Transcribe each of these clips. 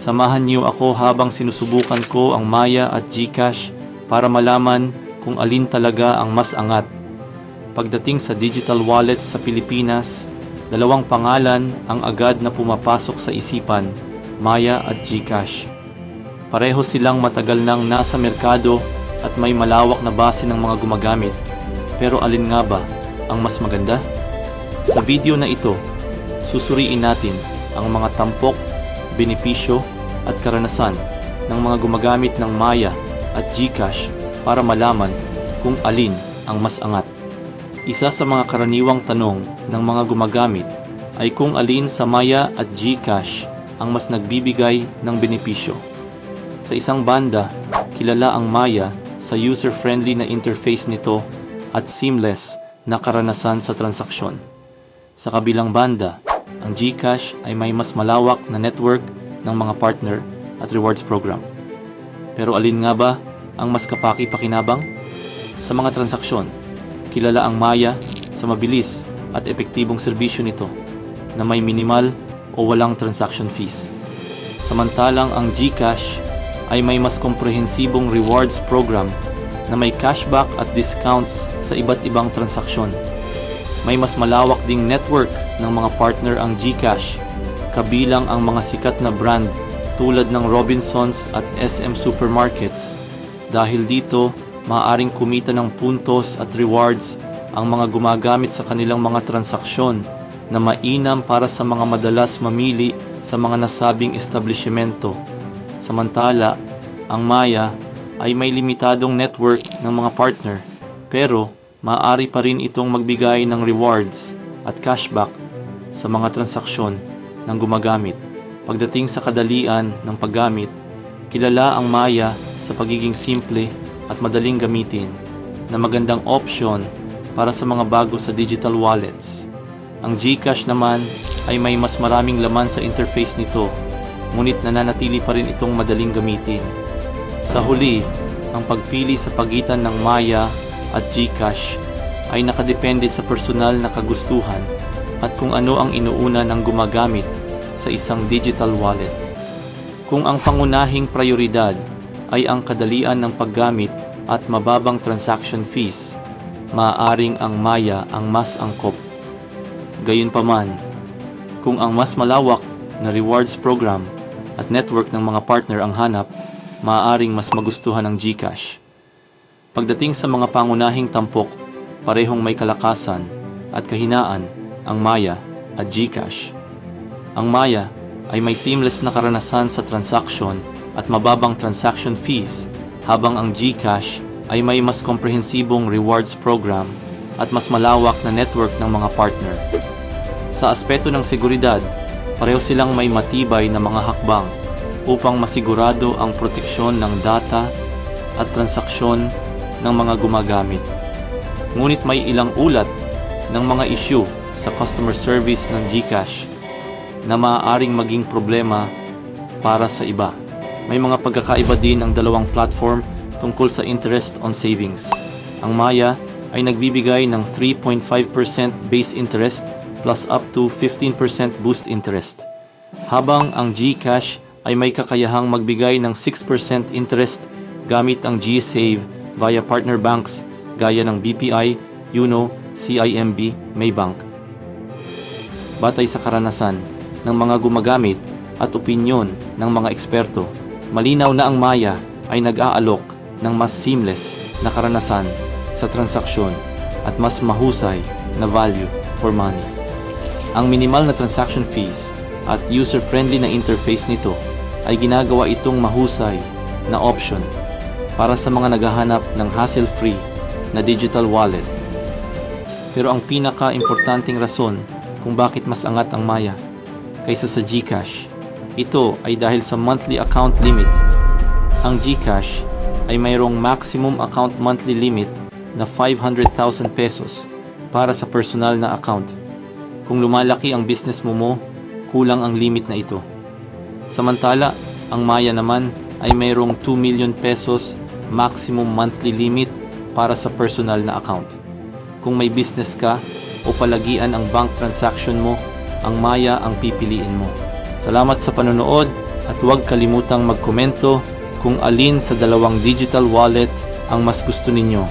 Samahan niyo ako habang sinusubukan ko ang Maya at GCash para malaman kung alin talaga ang mas angat. Pagdating sa digital wallets sa Pilipinas, dalawang pangalan ang agad na pumapasok sa isipan, Maya at GCash. Pareho silang matagal nang nasa merkado at may malawak na base ng mga gumagamit. Pero alin nga ba ang mas maganda? Sa video na ito, susuriin natin ang mga tampok, benepisyo at karanasan ng mga gumagamit ng Maya at GCash para malaman kung alin ang mas angat. Isa sa mga karaniwang tanong ng mga gumagamit ay kung alin sa Maya at GCash ang mas nagbibigay ng benepisyo. Sa isang banda, kilala ang Maya sa user-friendly na interface nito at seamless na karanasan sa transaksyon. Sa kabilang banda, ang GCash ay may mas malawak na network ng mga partner at rewards program. Pero alin nga ba ang mas kapaki-pakinabang? Sa mga transaksyon, kilala ang Maya sa mabilis at epektibong serbisyo nito na may minimal o walang transaction fees. Samantalang ang GCash ay may mas komprehensibong rewards program na may cashback at discounts sa iba't ibang transaksyon. May mas malawak ding network ng mga partner ang GCash, kabilang ang mga sikat na brand tulad ng Robinsons at SM Supermarkets. Dahil dito, maaaring kumita ng puntos at rewards ang mga gumagamit sa kanilang mga transaksyon na mainam para sa mga madalas mamili sa mga nasabing establishmento. Samantala, ang Maya ay may limitadong network ng mga partner, pero maaari pa rin itong magbigay ng rewards at cashback sa mga transaksyon ng gumagamit. Pagdating sa kadalian ng paggamit, kilala ang Maya sa pagiging simple at madaling gamitin na magandang option para sa mga bago sa digital wallets. Ang GCash naman ay may mas maraming laman sa interface nito, ngunit nananatili pa rin itong madaling gamitin. Sa huli, ang pagpili sa pagitan ng Maya at GCash ay nakadepende sa personal na kagustuhan at kung ano ang inuuna ng gumagamit sa isang digital wallet. Kung ang pangunahing prioridad ay ang kadalian ng paggamit at mababang transaction fees, maaaring ang Maya ang mas angkop. Gayunpaman, kung ang mas malawak na rewards program at network ng mga partner ang hanap, maaaring mas magustuhan ng GCash. Pagdating sa mga pangunahing tampok, parehong may kalakasan at kahinaan ang Maya at GCash. Ang Maya ay may seamless na karanasan sa transaction at mababang transaction fees, habang ang GCash ay may mas komprehensibong rewards program at mas malawak na network ng mga partner. Sa aspeto ng seguridad, pareho silang may matibay na mga hakbang upang masigurado ang proteksyon ng data at transaksyon ng mga gumagamit. Ngunit may ilang ulat ng mga issue sa customer service ng GCash na maaaring maging problema para sa iba. May mga pagkakaiba din ang dalawang platform tungkol sa interest on savings. Ang Maya ay nagbibigay ng 3.5% base interest plus up to 15% boost interest, habang ang GCash ay may kakayahang magbigay ng 6% interest gamit ang GSave via partner banks gaya ng BPI, Yuno, CIMB, Maybank. Batay sa karanasan ng mga gumagamit at opinyon ng mga eksperto, malinaw na ang Maya ay nag-aalok ng mas seamless na karanasan sa transaksyon at mas mahusay na value for money. Ang minimal na transaction fees at user-friendly na interface nito ay ginagawa itong mahusay na option para sa mga naghahanap ng hassle-free na digital wallet. Pero ang pinaka-importanting rason kung bakit mas angat ang Maya kaysa sa GCash, ito ay dahil sa monthly account limit. Ang GCash ay mayroong maximum account monthly limit na 500,000 pesos para sa personal na account. Kung lumalaki ang business mo, kulang ang limit na ito. Samantala, ang Maya naman ay mayroong 2 million pesos maximum monthly limit para sa personal na account. Kung may business ka o palagian ang bank transaction mo, ang Maya ang pipiliin mo. Salamat sa panonood At huwag kalimutang magkomento kung alin sa dalawang digital wallet ang mas gusto ninyo.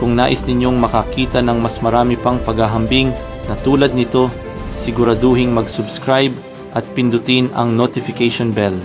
Kung nais ninyong makakita ng mas marami pang paghahambing na tulad nito, siguraduhing mag-subscribe at pindutin ang notification bell.